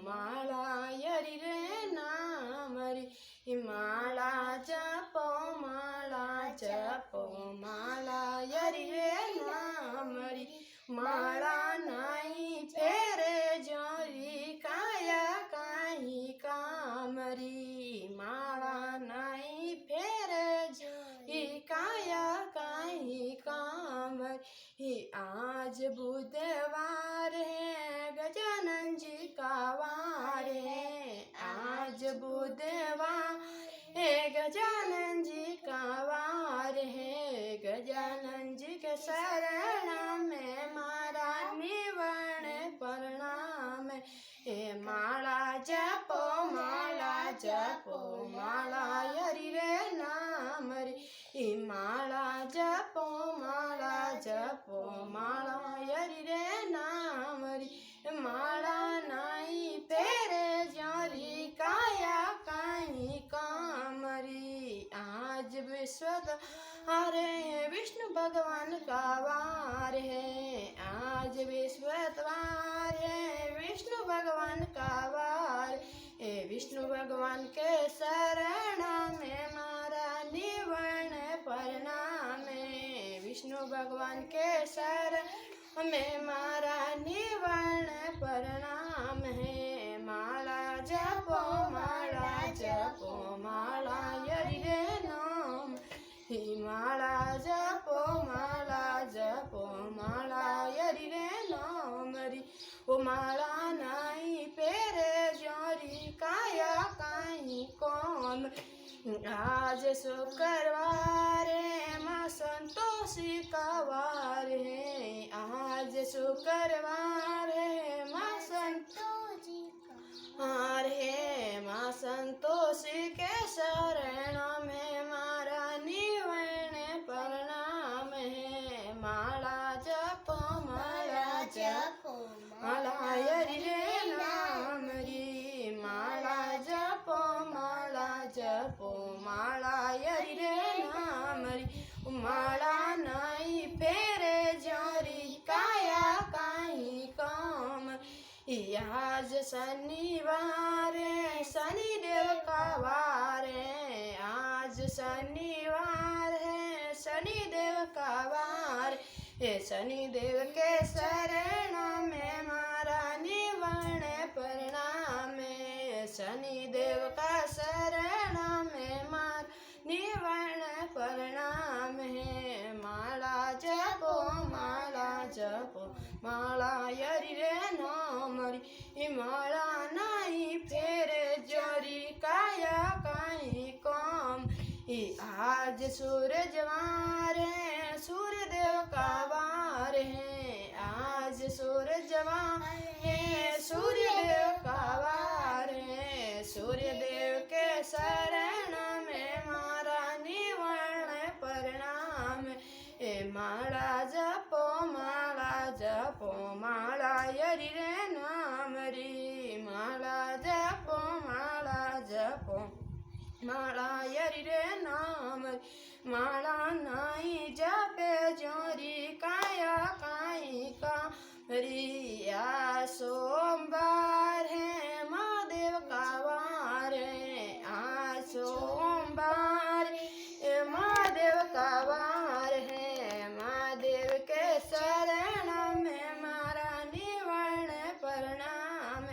माला यरी रे नामरी माला जपो माला यरी रे नामरी माला नहीं फेरे जोरी काया काई कामरी माला नहीं फेरे जोरी काया काई कामरी आज बुधवार है गजानन जी का वार है आज बुधवार है गजानन जी का वार है गजानन जी के शरण में मारा निवण प्रणाम हे माला जपो माला यरी रे नामरी माला जपो माला यरी रे नामरी माला नाई फेरे जोरी काया काई कामरी आज अरे विष्णु भगवान का वार है आज विश्ववार है विष्णु भगवान का वार हे विष्णु भगवान के शरण में मारा निवण प्रणाम विष्णु भगवान के शरण में मारा निवण प्रणाम है माला जपो माला यरी रे नाम ही माला जपो माला यरी रे नामरी ओ माला नाई फेरे जोरी काया काई कौन आज शुक्रवार है माँ संतोषी का वार है आज शुक्रवार है माँ संतोषी का वार है माँ संतोषी के शरण में मारा निवण प्रणाम है माला जपो माला यरी रे नामरी माला जपो माला यरी रे नामरी माला नहीं फेरे जोरी काया काई काम आज शनिवार है शनिदेव का वार है आज शनिवार है शनिदेव का वार हे शनिदेव के शरण में मारा निवण प्रणाम शनिदेव का शरण में मार निवण प्रणाम है माला जपो माला यरी रे नामरी माला नहीं फेरे जोरी काया काई काम आज सूरजवार है सूर्यदेव का वार है आज सूरजवार है सूर्यदेव का वार है सूर्यदेव के शरण में मारा निवण प्रणाम माला जपो माला यरी रे नामरी माला जपो माला यरी रे नामरी माला नाई जपे जोरी काया काई कामरिया सोमवार है महादेव का वार है आज सोमवार महादेव का वार है महादेव के शरण में मारा निवण प्रणाम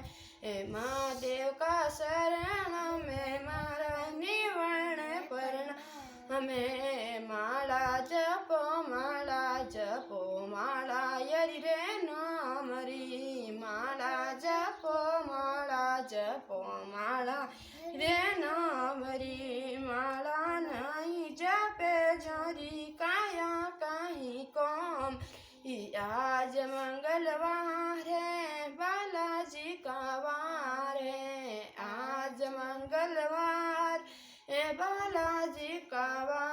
महादेव का शरण में मारा निवण प्रणाम माला जपो माला यरी रे नामरी माला जपो माला रे नामरी माला नहीं जपे जोरी काया काई कौम आज मंगलवार है बालाजी का वार है आज मंगलवार है बालाजी का वार